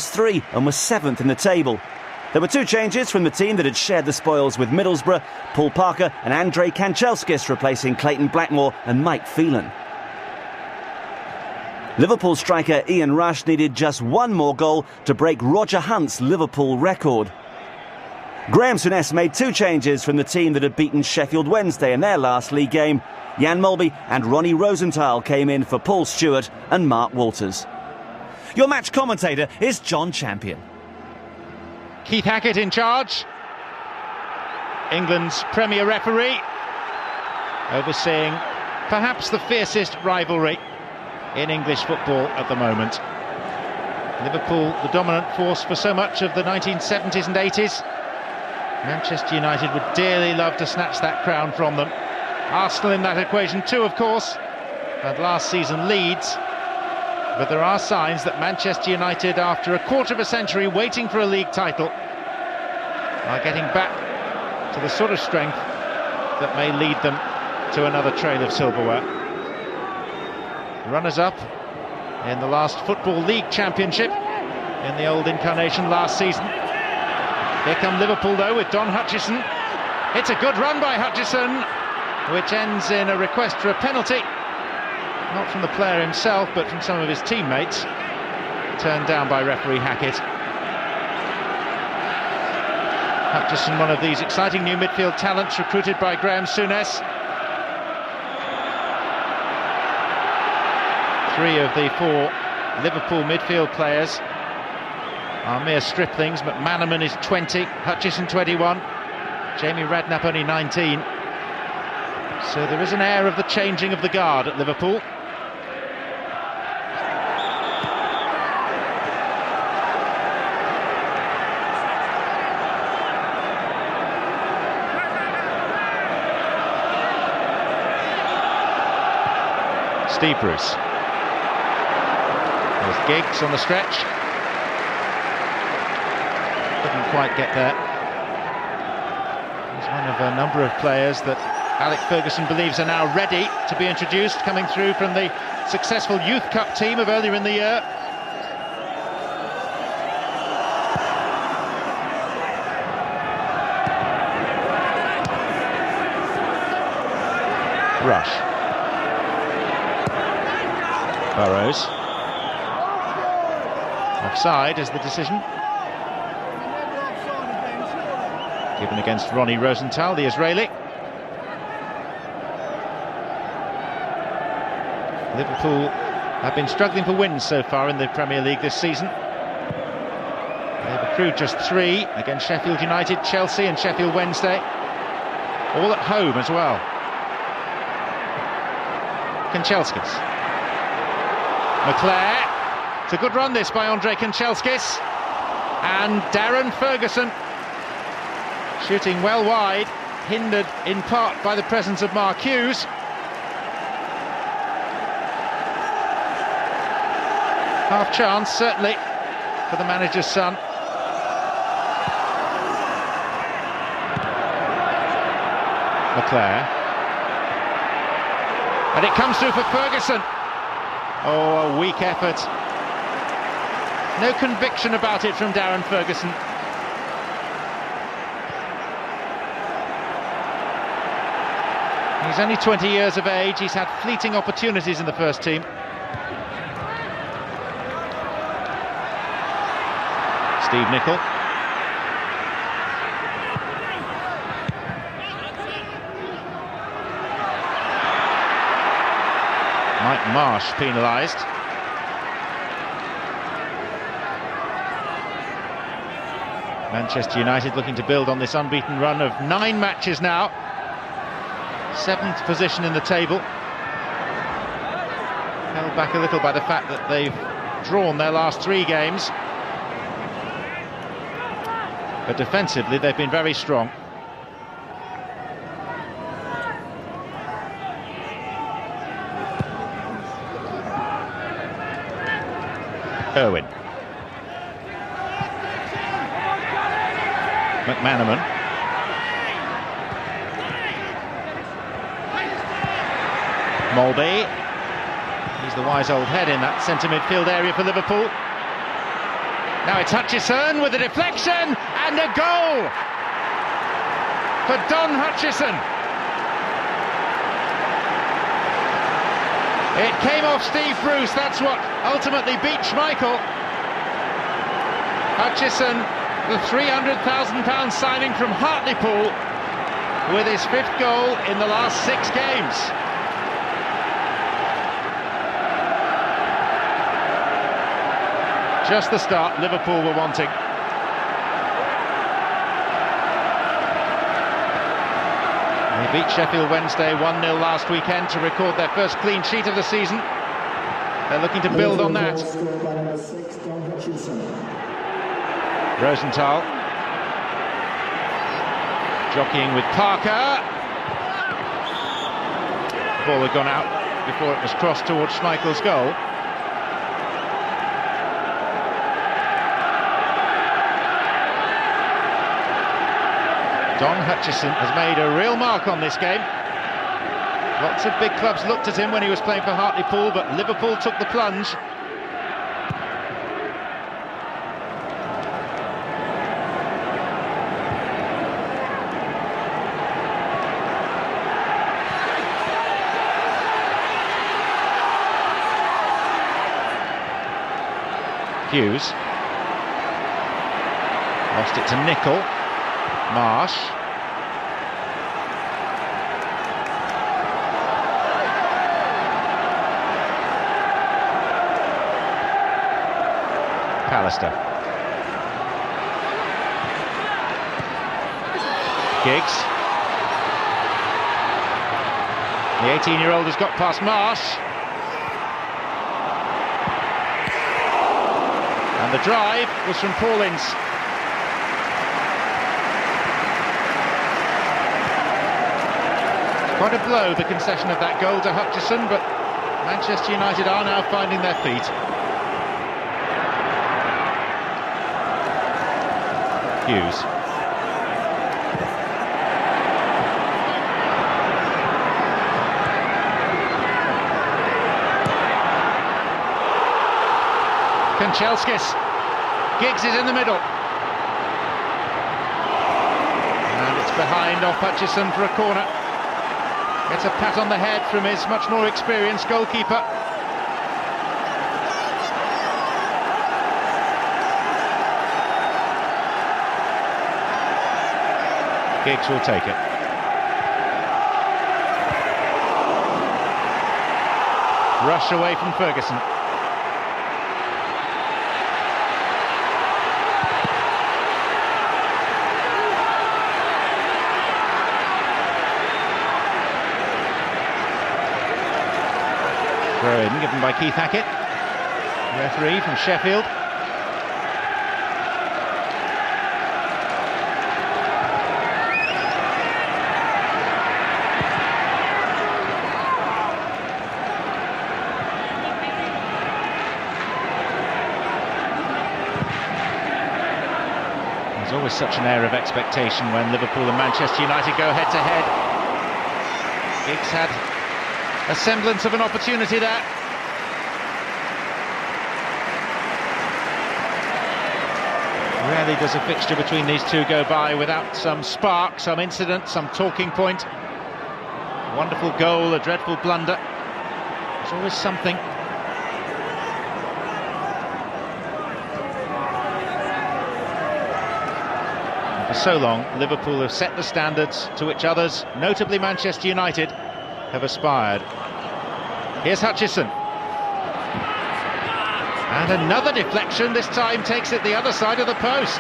3 and was 7th in the table. There were two changes from the team that had shared the spoils with Middlesbrough: Paul Parker and Andrei Kanchelskis replacing Clayton Blackmore and Mike Phelan. Liverpool striker Ian Rush needed just one more goal to break Roger Hunt's Liverpool record. Graham Souness made two changes from the team that had beaten Sheffield Wednesday in their last league game. Jan Molby and Ronnie Rosenthal came in for Paul Stewart and Mark Walters. Your match commentator is John Champion. Keith Hackett in charge, England's premier referee, overseeing perhaps the fiercest rivalry in English football at the moment. Liverpool, the dominant force for so much of the 1970s and 80s. Manchester United would dearly love to snatch that crown from them. Arsenal in that equation too, of course, and last season Leeds. But there are signs that Manchester United, after a quarter of a century waiting for a league title, are getting back to the sort of strength that may lead them to another trail of silverware. Runners-up in the last Football League Championship in the old incarnation last season. Here come Liverpool though with Don Hutchison. It's a good run by Hutchison, which ends in a request for a penalty. Not from the player himself, but from some of his teammates. Turned down by referee Hackett. Hutchison, one of these exciting new midfield talents recruited by Graham Souness. Three of the four Liverpool midfield players are mere striplings. McManaman is 20, Hutchison 21, Jamie Redknapp only 19. So there is an air of the changing of the guard at Liverpool. Steve Bruce. There's Giggs on the stretch. Couldn't quite get there. He's one of a number of players that Alex Ferguson believes are now ready to be introduced, coming through from the successful Youth Cup team of earlier in the year. Rush. Burrows. Offside is the decision. Given against Ronnie Rosenthal, the Israeli. Liverpool have been struggling for wins so far in the Premier League this season. They've accrued just 3 against Sheffield United, Chelsea and Sheffield Wednesday. All at home as well. Kanchelskis. McClare. It's a good run this by Andrei Kanchelskis. And Darren Ferguson shooting well wide, hindered in part by the presence of Mark Hughes. Half chance, certainly, for the manager's son. McClare. And it comes through for Ferguson. Oh, a weak effort. No conviction about it from Darren Ferguson. He's only 20 years of age. He's had fleeting opportunities in the first team. Steve Nicol. Mike Marsh penalised. Manchester United looking to build on this unbeaten run of 9 matches now. 7th position in the table. Held back a little by the fact that they've drawn their last 3 games. But defensively they've been very strong. Irwin. McManaman. Molby. He's the wise old head in that centre midfield area for Liverpool. Now it's Hutchison with a deflection and a goal for Don Hutchison. It came off Steve Bruce, that's what ultimately beat Schmeichel. Hutchison, the £300,000 signing from Hartlepool, with his 5th goal in the last 6 games. Just the start Liverpool were wanting. They beat Sheffield Wednesday 1-0 last weekend to record their first clean sheet of the season. They're looking to build on that. Rosenthal jockeying with Parker. The ball had gone out before it was crossed towards Schmeichel's goal. Don Hutchison has made a real mark on this game. Lots of big clubs looked at him when he was playing for Hartlepool, but Liverpool took the plunge. Hughes lost it to Nicol. Marsh. Pallister. Giggs. The 18-year-old has got past Marsh. And the drive was from Paulins. Quite a blow, the concession of that goal to Hutchison, but Manchester United are now finding their feet. Hughes. Kanchelskis. Giggs is in the middle. And it's behind off Hutchison for a corner. Gets a pat on the head from his much more experienced goalkeeper. Giggs will take it. Rush away from Ferguson. Throw in given by Keith Hackett, referee from Sheffield. There's always such an air of expectation when Liverpool and Manchester United go head to head. Giggs had a semblance of an opportunity there. Rarely does a fixture between these two go by without some spark, some incident, some talking point. A wonderful goal, a dreadful blunder. There's always something. And for so long, Liverpool have set the standards to which others, notably Manchester United, have aspired. Here's Hutchison. And another deflection, this time takes it the other side of the post.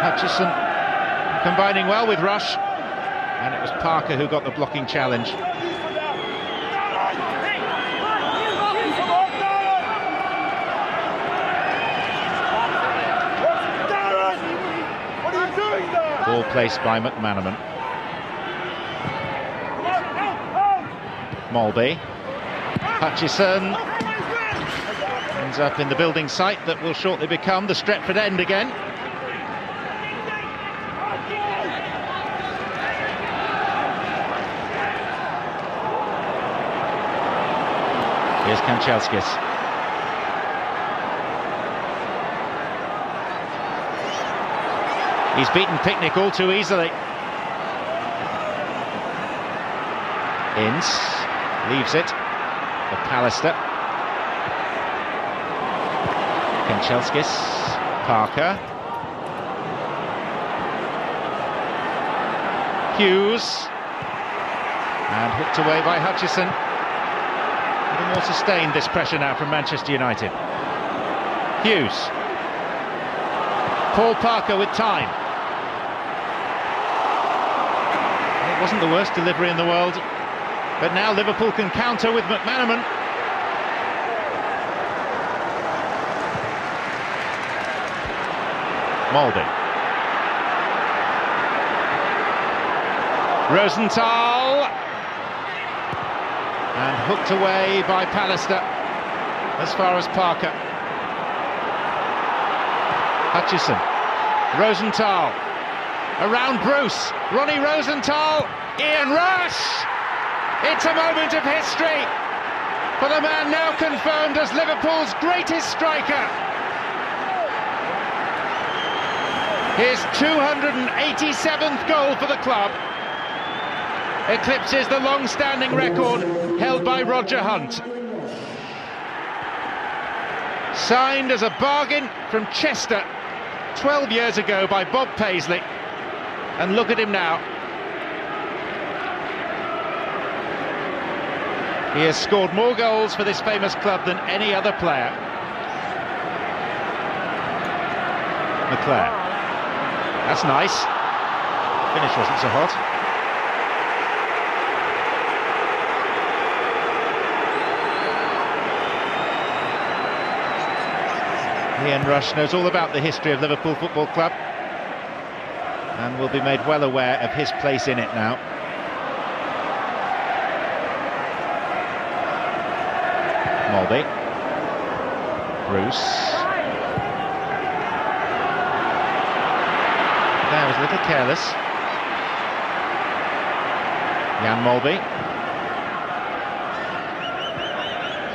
Hutchison combining well with Rush, and it was Parker who got the blocking challenge. Ball placed by McManaman. Molby. Hutchison ends up in the building site that will shortly become the Stretford End again. Here's Kanchelskis. He's beaten Picnic all too easily. Ince leaves it for Pallister. Kanchelskis, Parker. Hughes. And hooked away by Hutchison. A little more sustained, this pressure now from Manchester United. Hughes. Paul Parker with time. It wasn't the worst delivery in the world, but now Liverpool can counter with McManaman. Moldy. Rosenthal. And hooked away by Pallister as far as Parker. Hutchison. Rosenthal. Around Bruce. Ronnie Rosenthal. Ian Rush. It's a moment of history for the man now confirmed as Liverpool's greatest striker. His 287th goal for the club eclipses the long-standing record held by Roger Hunt. Signed as a bargain from Chester 12 years ago by Bob Paisley. And look at him now. He has scored more goals for this famous club than any other player. McClare. That's nice. Finish wasn't so hot. Ian Rush knows all about the history of Liverpool Football Club and will be made well aware of his place in it now. Molby. Bruce. There was a little careless. Jan Molby.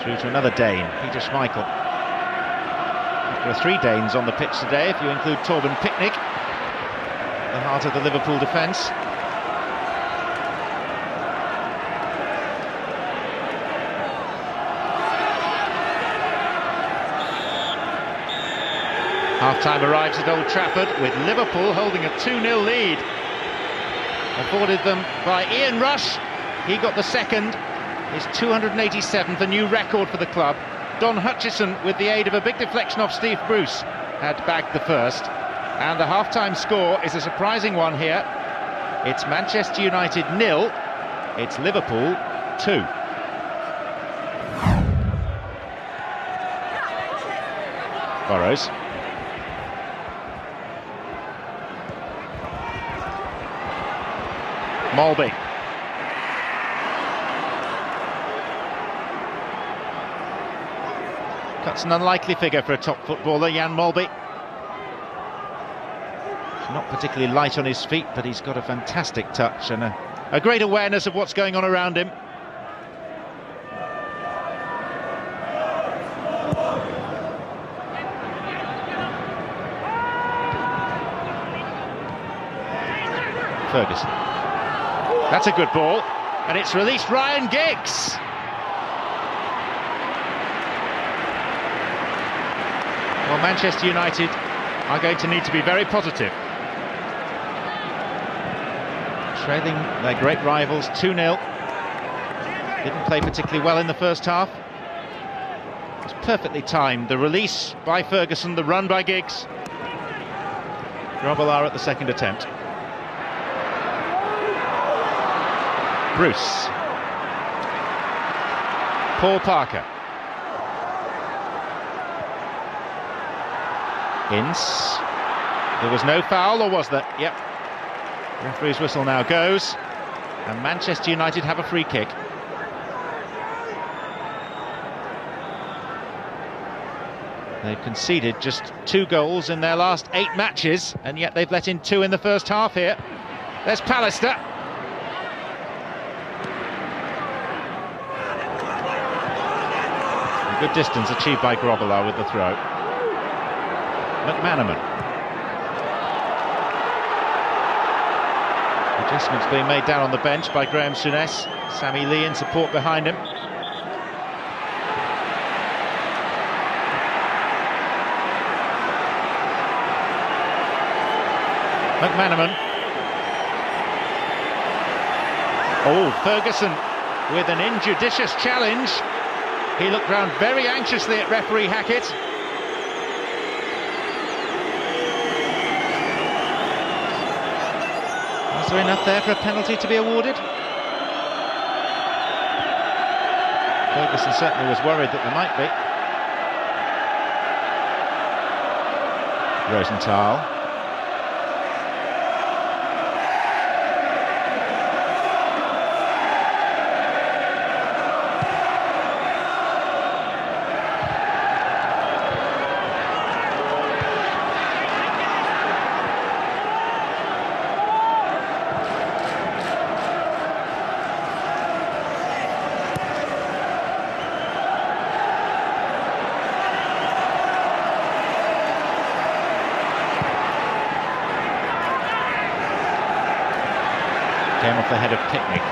Through to another Dane, Peter Schmeichel. There are 3 Danes on the pitch today, if you include Torben Picnic, the heart of the Liverpool defence. Half-time arrives at Old Trafford with Liverpool holding a 2-0 lead. Afforded them by Ian Rush. He got the second, his 287th, a new record for the club. Don Hutchison, with the aid of a big deflection off Steve Bruce, had bagged the first. And the half-time score is a surprising one here. It's Manchester United 0, it's Liverpool 2. Burrows. Molby. Cuts an unlikely figure for a top footballer, Jan Molby. Not particularly light on his feet, but he's got a fantastic touch and a great awareness of what's going on around him. Ferguson. That's a good ball, and it's released Ryan Giggs. Well, Manchester United are going to need to be very positive. Trailing their great rivals 2-0. Didn't play particularly well in the first half. It was perfectly timed. The release by Ferguson, the run by Giggs. Grobbelaar at the second attempt. Bruce. Paul Parker. Ince. There was no foul, or was there? Yep. Referee's whistle now goes, and Manchester United have a free kick. They've conceded just 2 goals in their last 8 matches, and yet they've let in 2 in the first half here. There's Pallister. Good distance achieved by Grobbelaar with the throw. McManaman. Adjustments being made down on the bench by Graham Souness. Sammy Lee in support behind him. McManaman. Oh, Ferguson with an injudicious challenge. He looked round very anxiously at referee Hackett. Was there enough there for a penalty to be awarded? Ferguson certainly was worried that there might be. Rosenthal. Came off the head of Picnic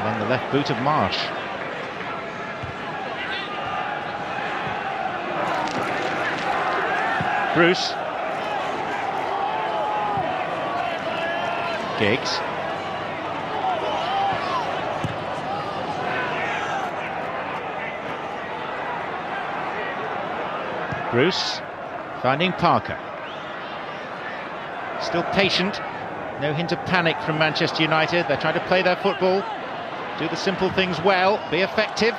along the left boot of Marsh. Bruce. Giggs. Bruce finding Parker. Still patient. No hint of panic from Manchester United. They're trying to play their football, do the simple things well, be effective.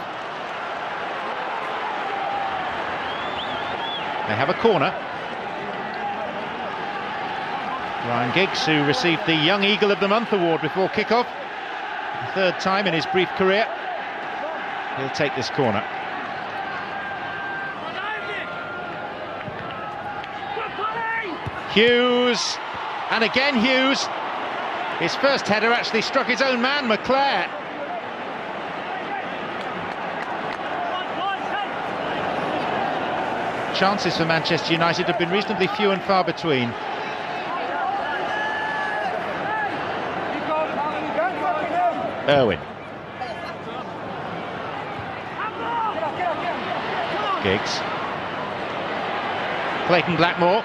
They have a corner. Ryan Giggs, who received the Young Eagle of the Month award before kick-off, the third time in his brief career. He'll take this corner. Hughes. And again Hughes. His first header actually struck his own man, McClare. Chances for Manchester United have been reasonably few and far between. Irwin. Giggs. Clayton Blackmore.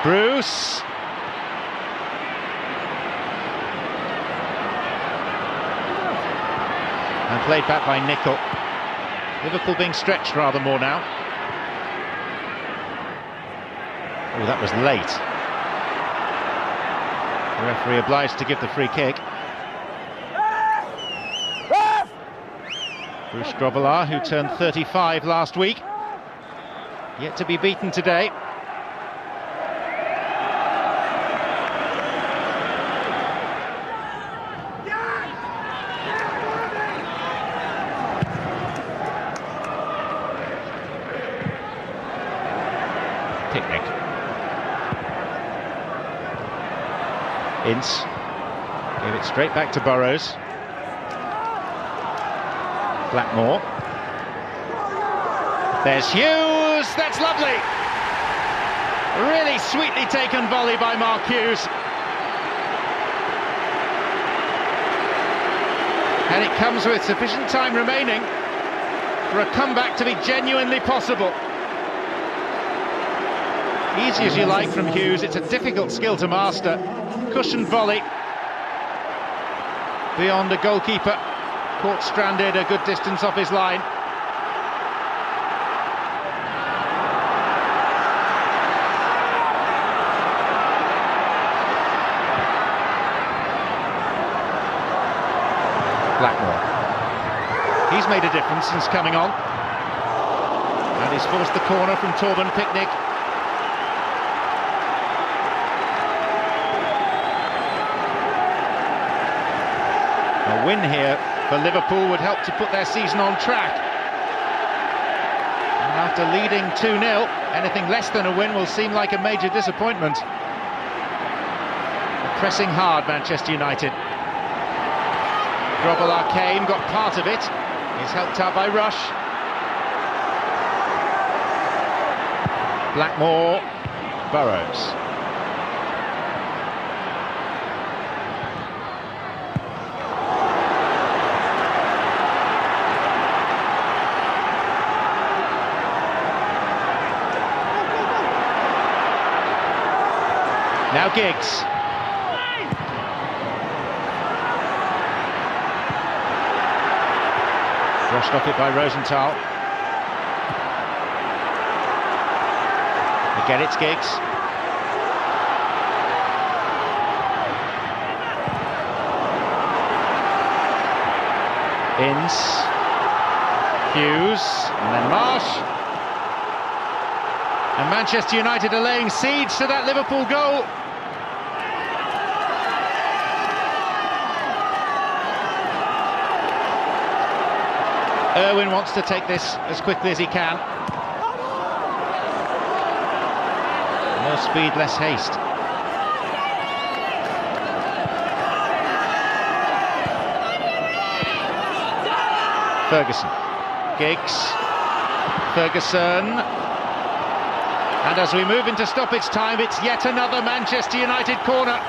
Bruce. And played back by Nicol. Liverpool being stretched rather more now. Oh, that was late. The referee obliged to give the free kick. Bruce Grobbelaar, who turned 35 last week, yet to be beaten today. Picnic. Ince gave it straight back to Burrows. Blackmore. There's Hughes. That's lovely. Really sweetly taken volley by Mark Hughes. And it comes with sufficient time remaining for a comeback to be genuinely possible. Easy as you like from Hughes, it's a difficult skill to master. Cushioned volley beyond a goalkeeper, caught stranded a good distance off his line. Blackmore. He's made a difference since coming on. And he's forced the corner from Torben Picnic. A win here for Liverpool would help to put their season on track. And after leading 2-0, anything less than a win will seem like a major disappointment. Pressing hard, Manchester United. Grobbel Arcane got part of it. He's helped out by Rush. Blackmore, Burrows. Now Giggs. Brushed off it by Rosenthal. Again it's Giggs. Ince. Hughes. And then Marsh. And Manchester United are laying siege to that Liverpool goal. Irwin wants to take this as quickly as he can. More speed, less haste. Ferguson. Giggs. Ferguson. And as we move into stoppage time, it's yet another Manchester United corner.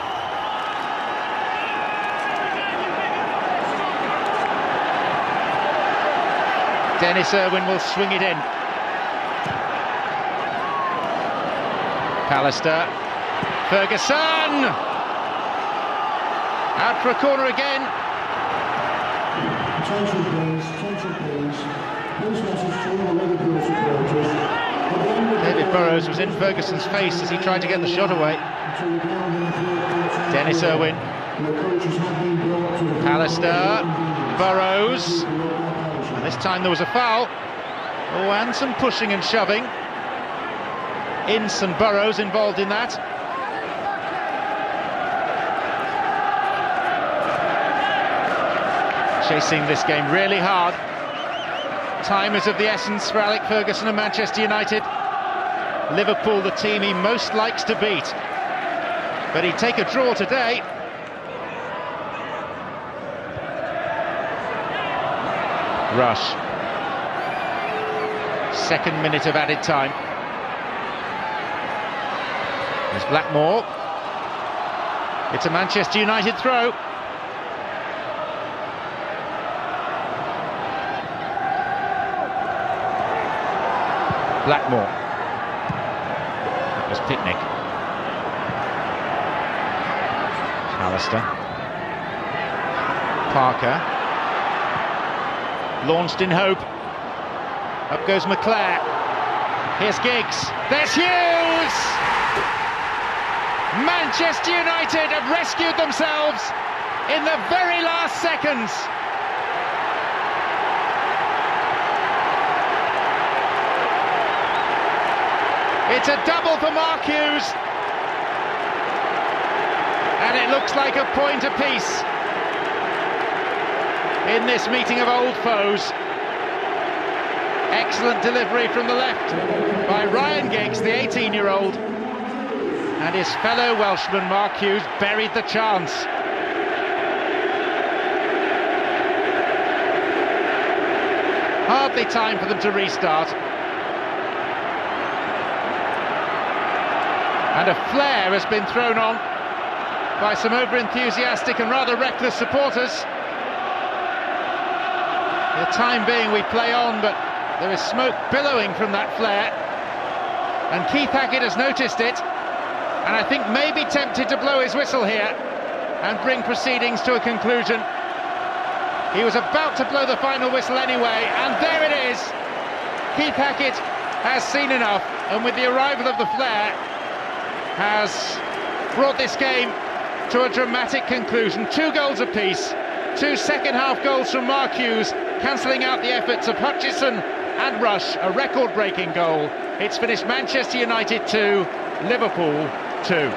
Dennis Irwin will swing it in. Pallister. Ferguson! Out for a corner again. Attention please, attention please. This message to all the Liverpool supporters. David Burrows was in Ferguson's face as he tried to get the shot away. Dennis Irwin. Pallister. Burrows. And this time there was a foul. Oh, and some pushing and shoving. Ince and Burrows involved in that. Chasing this game really hard. Time is of the essence for Alec Ferguson and Manchester United. Liverpool, the team he most likes to beat. But he'd take a draw today. Rush. Second minute of added time. There's Blackmore. It's a Manchester United throw. Blackmore. That was Picnic. Pallister. Parker. Launched in hope. Up goes McClare. Here's Giggs. There's Hughes! Manchester United have rescued themselves in the very last seconds. It's a double for Mark Hughes. And it looks like a point apiece in this meeting of old foes. Excellent delivery from the left by Ryan Giggs, the 18-year-old. And his fellow Welshman, Mark Hughes, buried the chance. Hardly time for them to restart. And a flare has been thrown on by some over-enthusiastic and rather reckless supporters. For the time being we play on, but there is smoke billowing from that flare. And Keith Hackett has noticed it, and I think may be tempted to blow his whistle here and bring proceedings to a conclusion. He was about to blow the final whistle anyway, and there it is. Keith Hackett has seen enough, and with the arrival of the flare, has brought this game to a dramatic conclusion. 2 goals apiece, 2 second-half goals from Mark Hughes, cancelling out the efforts of Hutchison and Rush, a record-breaking goal. It's finished Manchester United 2, Liverpool 2.